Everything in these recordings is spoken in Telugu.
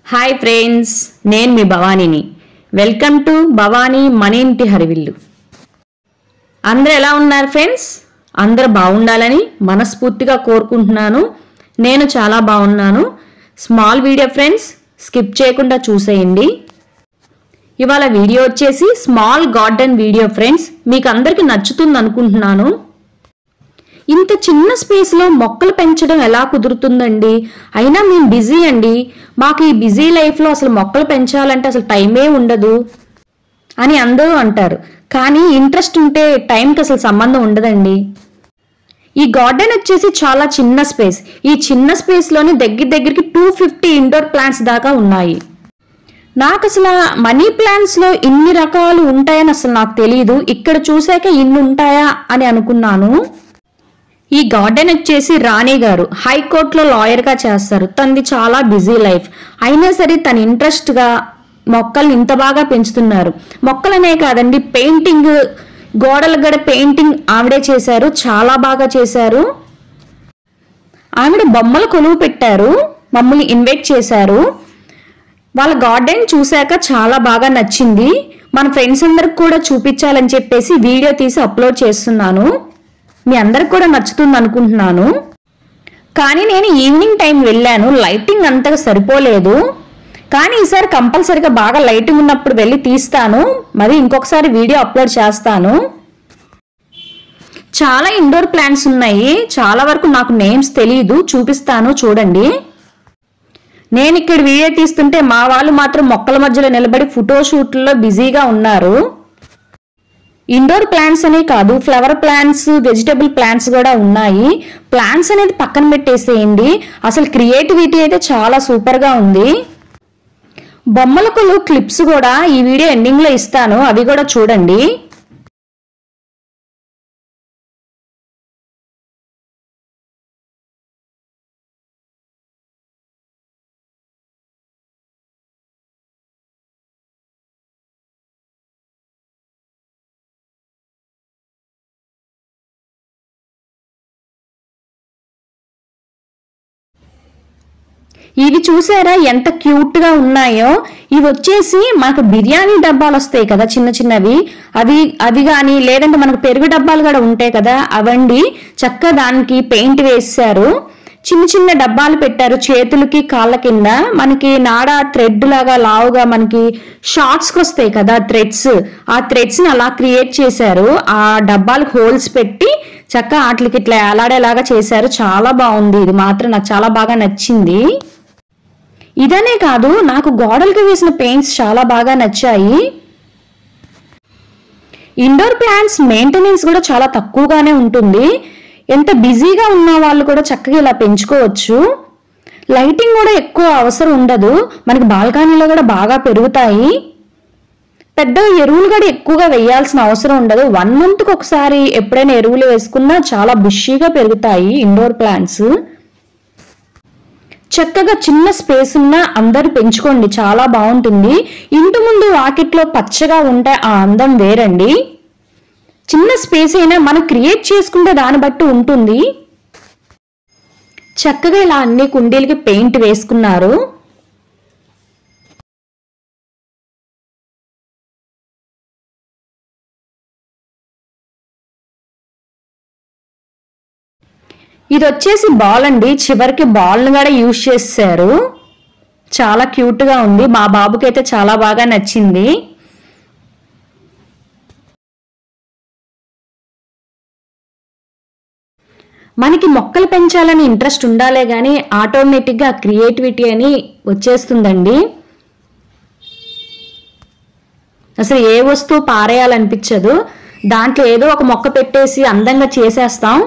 హాయ్ ఫ్రెండ్స్, నేను మీ భవానీని. వెల్కమ్ టు భవానీ మన ఇంటి హరివిల్లు. అందరూ ఎలా ఉన్నారు ఫ్రెండ్స్? అందరూ బాగుండాలని మనస్ఫూర్తిగా కోరుకుంటున్నాను. నేను చాలా బాగున్నాను. స్మాల్ వీడియో ఫ్రెండ్స్, స్కిప్ చేయకుండా చూసేయండి. ఇవాళ వీడియో వచ్చేసి స్మాల్ గార్డెన్ వీడియో ఫ్రెండ్స్. మీకు అందరికీ నచ్చుతుంది అనుకుంటున్నాను. ఇంత చిన్న స్పేస్లో మొక్కలు పెంచడం ఎలా కుదురుతుందండి? అయినా మేము బిజీ అండి, మాకు ఈ బిజీ లైఫ్లో అసలు మొక్కలు పెంచాలంటే అసలు టైమే ఉండదు అని అందరూ అంటారు. కానీ ఇంట్రెస్ట్ ఉంటే టైంకి అసలు సంబంధం ఉండదండి. ఈ గార్డెన్ వచ్చేసి చాలా చిన్న స్పేస్. ఈ చిన్న స్పేస్లోని దగ్గరికి 250 ఇండోర్ ప్లాంట్స్ దాకా ఉన్నాయి. నాకు అసలు మనీ ప్లాంట్స్లో ఇన్ని రకాలు ఉంటాయని అసలు నాకు తెలియదు. ఇక్కడ చూసాక ఇన్ని ఉంటాయా అని అనుకున్నాను. ఈ గార్డెన్ వచ్చేసి రాణి గారు హైకోర్టులో లాయర్గా చేస్తారు. తనది చాలా బిజీ లైఫ్, అయినా సరే తన ఇంట్రెస్ట్గా మొక్కల్ని ఇంత బాగా పెంచుతున్నారు. మొక్కలనే కాదండి, పెయింటింగ్, గోడలకు కూడా పెయింటింగ్ ఆవిడే చేశారు. చాలా బాగా చేశారు. ఆవిడ బొమ్మలు కొలువు పెట్టారు, మమ్మల్ని ఇన్వైట్ చేశారు. వాళ్ళ గార్డెన్ చూశాక చాలా బాగా నచ్చింది. మన ఫ్రెండ్స్ అందరికి కూడా చూపించాలని చెప్పేసి వీడియో తీసి అప్లోడ్ చేస్తున్నాను. మీ అందరికి కూడా నచ్చుతుంది అనుకుంటున్నాను. కానీ నేను ఈవినింగ్ టైం వెళ్ళాను, లైటింగ్ అంతగా సరిపోలేదు. కానీ ఈసారి కంపల్సరిగా బాగా లైటింగ్ ఉన్నప్పుడు వెళ్ళి తీస్తాను. మరి ఇంకొకసారి వీడియో అప్లోడ్ చేస్తాను. చాలా ఇండోర్ ప్లాంట్స్ ఉన్నాయి. చాలా వరకు నాకు నేమ్స్ తెలియదు, చూపిస్తాను చూడండి. నేను ఇక్కడ వీడియో తీస్తుంటే మా వాళ్ళు మాత్రం మొక్కల మధ్యలో నిలబడి ఫోటోషూట్లో బిజీగా ఉన్నారు. ఇండోర్ ప్లాంట్స్ అనే కాదు, ఫ్లవర్ ప్లాంట్స్, వెజిటబుల్ ప్లాంట్స్ కూడా ఉన్నాయి. ప్లాంట్స్ అనేది పక్కన పెట్టేసేయండి, అసలు క్రియేటివిటీ అయితే చాలా సూపర్గా ఉంది. బొమ్మలకు క్లిప్స్ కూడా ఈ వీడియో ఎండింగ్లో ఇస్తాను, అవి కూడా చూడండి. ఇవి చూసారా ఎంత క్యూట్ గా ఉన్నాయో? ఇవి వచ్చేసి మనకు బిర్యానీ డబ్బాలు వస్తాయి కదా చిన్న చిన్నవి, అవి కానీ లేదంటే మనకు పెరుగు డబ్బాలు కూడా ఉంటాయి కదా, అవండి. చక్కగా దానికి పెయింట్ వేశారు. చిన్న చిన్న డబ్బాలు పెట్టారు, చేతులకి కాళ్ళ కింద. మనకి నాడ థ్రెడ్ లాగా లావుగా మనకి షార్ట్స్కి వస్తాయి కదా థ్రెడ్స్, ఆ థ్రెడ్స్ ని అలా క్రియేట్ చేశారు. ఆ డబ్బాలకు హోల్స్ పెట్టి చక్కగా వాటికి ఇట్లా అలాడేలాగా చేశారు. చాలా బాగుంది. ఇది మాత్రం నాకు చాలా బాగా నచ్చింది. ఇదనే కాదు, నాకు గోడలకు వేసిన పెయింట్స్ చాలా బాగా నచ్చాయి. ఇండోర్ ప్లాంట్స్ మెయింటెనెన్స్ కూడా చాలా తక్కువగానే ఉంటుంది. ఎంత బిజీగా ఉన్న వాళ్ళు కూడా చక్కగా ఇలా పెంచుకోవచ్చు. లైటింగ్ కూడా ఎక్కువ అవసరం ఉండదు. మనకి బాల్కనీలో కూడా బాగా పెరుగుతాయి. పెద్ద ఎరువులు కూడా ఎక్కువగా వేయాల్సిన అవసరం ఉండదు. 1 మంత్కి ఒకసారి ఎప్పుడైనా ఎరువులు వేసుకున్నా చాలా బుషీగా పెరుగుతాయి ఇండోర్ ప్లాంట్స్. చక్కగా చిన్న స్పేస్ ఉన్నా అందరూ పెంచుకోండి, చాలా బాగుంటుంది. ఇంటి ముందు వాకిట్లో పచ్చగా ఉంటే ఆ అందం వేరండి. చిన్న స్పేస్ అయినా మనం క్రియేట్ చేసుకుంటే దాన్ని బట్టి ఉంటుంది. చక్కగా ఇలా అన్ని కుండీలకి పెయింట్ వేసుకున్నారు. ఇది వచ్చేసి బాల్ అండి, చివరికి బాల్ని కూడా యూజ్ చేశారు. చాలా క్యూట్గా ఉంది. మా బాబుకి అయితే చాలా బాగా నచ్చింది. మనకి మొక్కలు పెంచాలని ఇంట్రెస్ట్ ఉండాలే కానీ ఆటోమేటిక్గా క్రియేటివిటీ అని వచ్చేస్తుందండి. అసలు ఏ వస్తువు పారేయాలనిపించదు. దాంట్లో ఏదో ఒక మొక్క పెట్టేసి అందంగా చేసేస్తాం.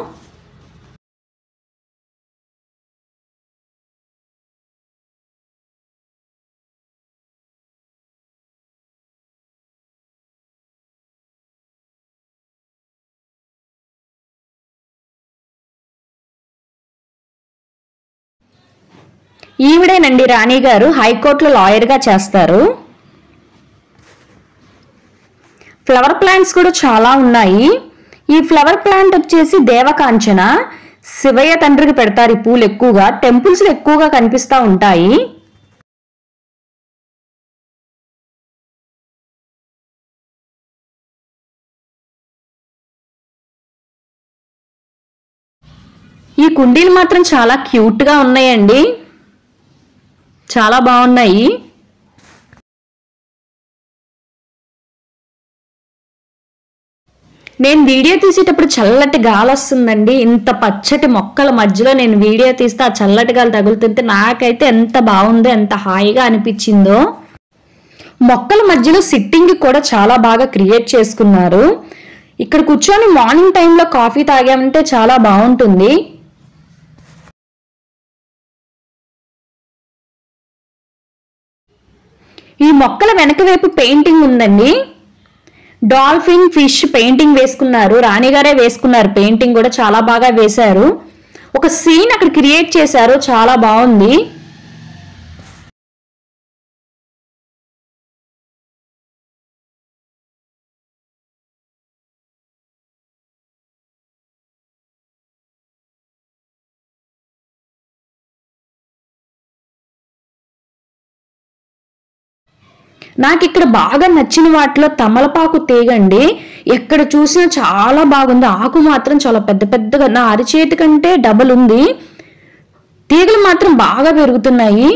ఈవిడేనండి రాణి గారు, హైకోర్టులో లాయర్గా చేస్తారు. ఫ్లవర్ ప్లాంట్స్ కూడా చాలా ఉన్నాయి. ఈ ఫ్లవర్ ప్లాంట్ వచ్చేసి దేవకాంచన, శివయ్య తండ్రికి పెడతారు. ఈ పూలు ఎక్కువగా టెంపుల్స్ లో ఎక్కువగా కనిపిస్తూ ఉంటాయి. ఈ కుండీలు మాత్రం చాలా క్యూట్ గా ఉన్నాయండి, చాలా బాగున్నాయి. నేను వీడియో తీసేటప్పుడు చల్లటి గాలి వస్తుందండి. ఇంత పచ్చటి మొక్కల మధ్యలో నేను వీడియో తీస్తే ఆ చల్లటి గాలి తగులుతుంటే నాకైతే ఎంత బాగుందో, ఎంత హాయిగా అనిపించిందో. మొక్కల మధ్యలో సిట్టింగ్ కూడా చాలా బాగా క్రియేట్ చేసుకున్నారు. ఇక్కడ కూర్చొని మార్నింగ్ టైంలో కాఫీ తాగామంటే చాలా బాగుంటుంది. ఈ మొక్కల వెనక వైపు పెయింటింగ్ ఉందండి. డాల్ఫిన్ ఫిష్ పెయింటింగ్ వేసుకున్నారు, రాణిగారే వేసుకున్నారు. పెయింటింగ్ కూడా చాలా బాగా వేశారు. ఒక సీన్ అక్కడ క్రియేట్ చేశారు, చాలా బాగుంది. నాకు ఇక్కడ బాగా నచ్చిన వాటిలో తమలపాకు తీగండి. ఎక్కడ చూసినా చాలా బాగుంది. ఆకు మాత్రం చాలా పెద్ద పెద్దగా, నా అరిచేతి కంటే డబల్ ఉంది. తీగలు మాత్రం బాగా పెరుగుతున్నాయి.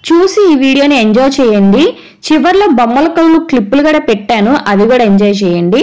చూసి ఈ వీడియోని ఎంజాయ్ చేయండి. చివర్లో బొమ్మల కళ్ళు క్లిప్పులు కూడా పెట్టాను, అవి కూడా ఎంజాయ్ చేయండి.